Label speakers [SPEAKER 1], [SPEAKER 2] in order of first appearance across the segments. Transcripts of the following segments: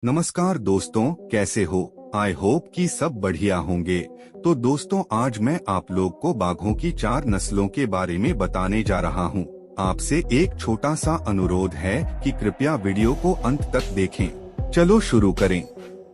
[SPEAKER 1] नमस्कार दोस्तों, कैसे हो? आई होप कि सब बढ़िया होंगे। तो दोस्तों, आज मैं आप लोग को बाघों की 4 नस्लों के बारे में बताने जा रहा हूँ। आपसे एक छोटा सा अनुरोध है कि कृपया वीडियो को अंत तक देखें। चलो शुरू करें।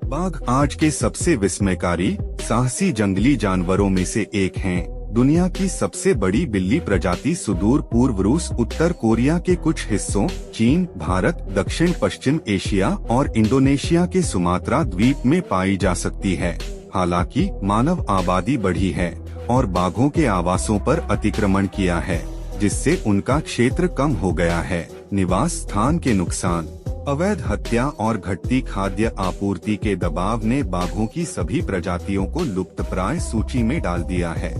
[SPEAKER 1] बाघ आज के सबसे विस्मयकारी साहसी जंगली जानवरों में से एक हैं। दुनिया की सबसे बड़ी बिल्ली प्रजाति सुदूर पूर्व रूस, उत्तर कोरिया के कुछ हिस्सों, चीन, भारत, दक्षिण पश्चिम एशिया और इंडोनेशिया के सुमात्रा द्वीप में पाई जा सकती है। हालांकि मानव आबादी बढ़ी है और बाघों के आवासों पर अतिक्रमण किया है, जिससे उनका क्षेत्र कम हो गया है। निवास स्थान के नुकसान, अवैध हत्या और घटती खाद्य आपूर्ति के दबाव ने बाघों की सभी प्रजातियों को लुप्तप्राय सूची में डाल दिया है।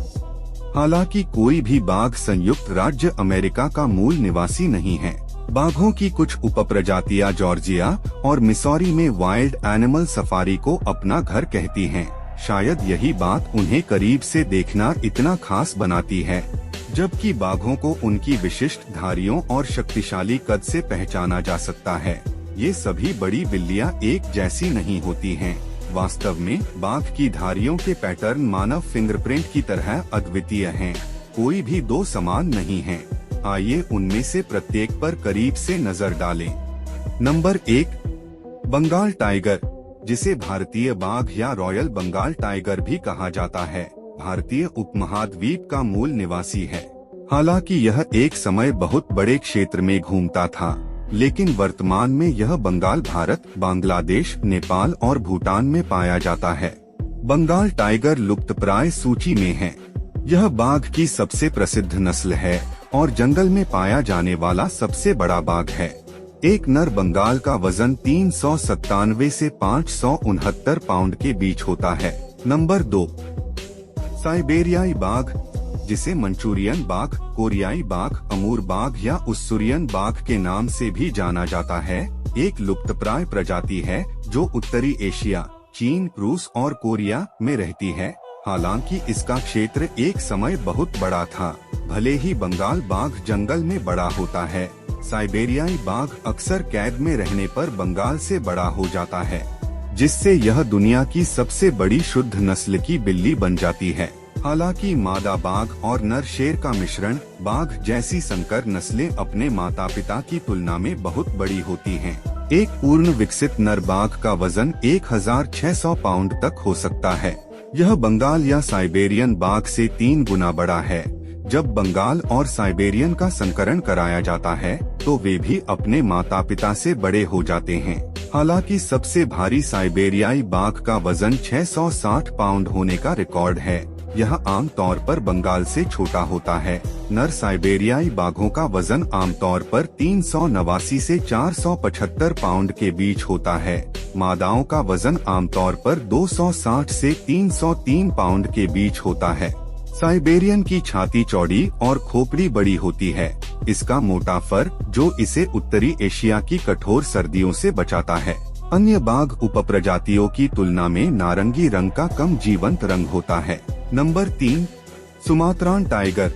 [SPEAKER 1] हालांकि कोई भी बाघ संयुक्त राज्य अमेरिका का मूल निवासी नहीं है। बाघों की कुछ उपप्रजातियां जॉर्जिया और मिसौरी में वाइल्ड एनिमल सफारी को अपना घर कहती हैं। शायद यही बात उन्हें करीब से देखना इतना खास बनाती है। जबकि बाघों को उनकी विशिष्ट धारियों और शक्तिशाली कद से पहचाना जा सकता है। ये सभी बड़ी बिल्लियां एक जैसी नहीं होती हैं। वास्तव में बाघ की धारियों के पैटर्न मानव फिंगरप्रिंट की तरह अद्वितीय हैं। कोई भी दो समान नहीं हैं। आइए उनमें से प्रत्येक पर करीब से नजर डालें। नंबर 1, बंगाल टाइगर, जिसे भारतीय बाघ या रॉयल बंगाल टाइगर भी कहा जाता है, भारतीय उपमहाद्वीप का मूल निवासी है। हालांकि यह एक समय बहुत बड़े क्षेत्र में घूमता था, लेकिन वर्तमान में यह बंगाल भारत, बांग्लादेश, नेपाल और भूटान में पाया जाता है। बंगाल टाइगर लुप्तप्राय सूची में है। यह बाघ की सबसे प्रसिद्ध नस्ल है और जंगल में पाया जाने वाला सबसे बड़ा बाघ है। एक नर बंगाल का वजन 397 से 569 पाउंड के बीच होता है। नंबर 2, साइबेरियाई बाघ, जिसे मंचूरियन बाघ, कोरियाई बाघ, अमूर बाघ या उस्सूरियन बाघ के नाम से भी जाना जाता है, एक लुप्तप्राय प्रजाति है जो उत्तरी एशिया, चीन, रूस और कोरिया में रहती है। हालांकि इसका क्षेत्र एक समय बहुत बड़ा था। भले ही बंगाल बाघ जंगल में बड़ा होता है, साइबेरियाई बाघ अक्सर कैद में रहने पर बंगाल से बड़ा हो जाता है, जिससे यह दुनिया की सबसे बड़ी शुद्ध नस्ल की बिल्ली बन जाती है। हालांकि मादा बाघ और नर शेर का मिश्रण बाघ जैसी संकर नस्लें अपने माता पिता की तुलना में बहुत बड़ी होती हैं। एक पूर्ण विकसित नर बाघ का वजन 1600 पाउंड तक हो सकता है। यह बंगाल या साइबेरियन बाघ से 3 गुना बड़ा है। जब बंगाल और साइबेरियन का संकरण कराया जाता है तो वे भी अपने माता पिता से बड़े हो जाते हैं। हालांकि सबसे भारी साइबेरियाई बाघ का वजन 660 पाउंड होने का रिकॉर्ड है। यह आमतौर पर बंगाल से छोटा होता है। नर साइबेरियाई बाघों का वजन आमतौर पर 389 से 475 पाउंड के बीच होता है। मादाओं का वजन आमतौर पर 260 से 303 पाउंड के बीच होता है। साइबेरियन की छाती चौड़ी और खोपड़ी बड़ी होती है। इसका मोटा फर जो इसे उत्तरी एशिया की कठोर सर्दियों से बचाता है। अन्य बाघ उपप्रजातियों की तुलना में नारंगी रंग का कम जीवंत रंग होता है। Number 3, Sumatran tiger.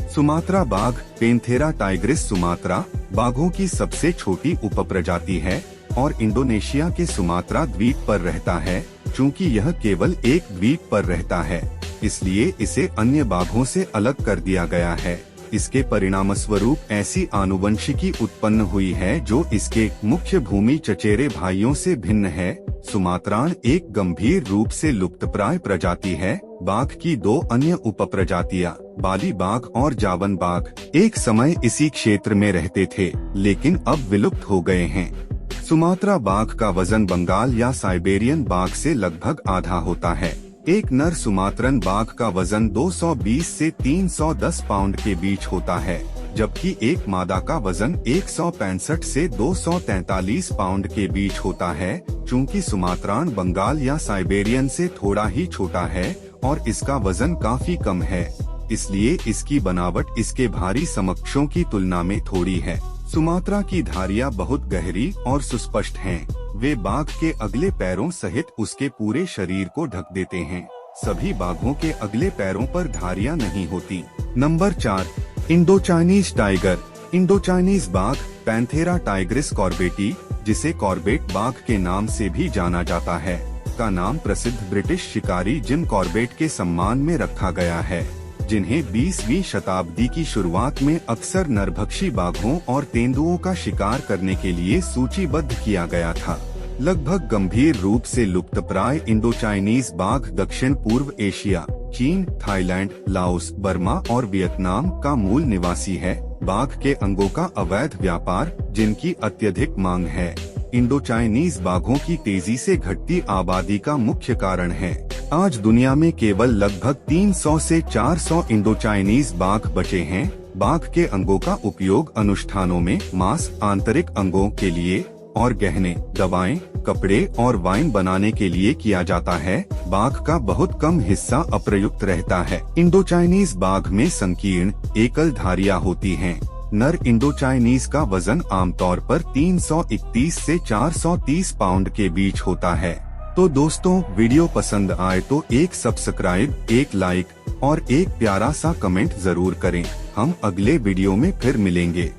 [SPEAKER 1] सुमात्रा बाघ, पेंथेरा टाइग्रिस सुमात्रा, बाघों की सबसे छोटी उपप्रजाति है और इंडोनेशिया के सुमात्रा द्वीप पर रहता है। चूँकि यह केवल एक द्वीप पर रहता है, इसलिए इसे अन्य बाघों से अलग कर दिया गया है। इसके परिणामस्वरूप ऐसी आनुवंशिकी उत्पन्न हुई है जो इसके मुख्य भूमि चचेरे भाइयों से भिन्न है। सुमात्रान एक गंभीर रूप से लुप्तप्राय प्रजाति है। बाघ की 2 अन्य उपप्रजातियां, बाली बाघ और जावन बाघ, एक समय इसी क्षेत्र में रहते थे, लेकिन अब विलुप्त हो गए हैं। सुमात्रा बाघ का वजन बंगाल या साइबेरियन बाघ से लगभग आधा होता है। एक नर सुमात्रन बाघ का वजन 220 से 310 पाउंड के बीच होता है, जबकि एक मादा का वजन 165 से 243 पाउंड के बीच होता है। चूँकि सुमात्रान बंगाल या साइबेरियन से थोड़ा ही छोटा है और इसका वजन काफी कम है, इसलिए इसकी बनावट इसके भारी समकक्षों की तुलना में थोड़ी है। सुमात्रा की धारियां बहुत गहरी और सुस्पष्ट हैं। वे बाघ के अगले पैरों सहित उसके पूरे शरीर को ढक देते हैं। सभी बाघों के अगले पैरों पर धारियां नहीं होती। Number 4, Indo Chinese tiger. Indo Chinese बाघ, पैंथेरा टाइग्रिस कॉर्बेटी, जिसे कॉर्बेट बाघ के नाम से भी जाना जाता है, का नाम प्रसिद्ध ब्रिटिश शिकारी जिम कॉर्बेट के सम्मान में रखा गया है, जिन्हें 20वीं शताब्दी की शुरुआत में अक्सर नरभक्षी बाघों और तेंदुओं का शिकार करने के लिए सूचीबद्ध किया गया था। लगभग गंभीर रूप से लुप्तप्राय इंडो चाइनीज बाघ दक्षिण पूर्व एशिया, चीन, थाईलैंड, लाओस, बर्मा और वियतनाम का मूल निवासी है। बाघ के अंगों का अवैध व्यापार, जिनकी अत्यधिक मांग है, इंडो चाइनीज बाघों की तेजी से घटती आबादी का मुख्य कारण है। आज दुनिया में केवल लगभग 300 से 400 इंडो चाइनीज बाघ बचे हैं। बाघ के अंगों का उपयोग अनुष्ठानों में मांस, आंतरिक अंगों के लिए और गहने, दवाएं, कपड़े और वाइन बनाने के लिए किया जाता है। बाघ का बहुत कम हिस्सा अप्रयुक्त रहता है। इंडो चाइनीज बाघ में संकीर्ण एकल धारियां होती हैं। नर इंडो चाइनीज का वजन आमतौर पर 331 से 430 पाउंड के बीच होता है। तो दोस्तों, वीडियो पसंद आए तो एक सब्सक्राइब, एक लाइक और एक प्यारा सा कमेंट जरूर करें। हम अगले वीडियो में फिर मिलेंगे।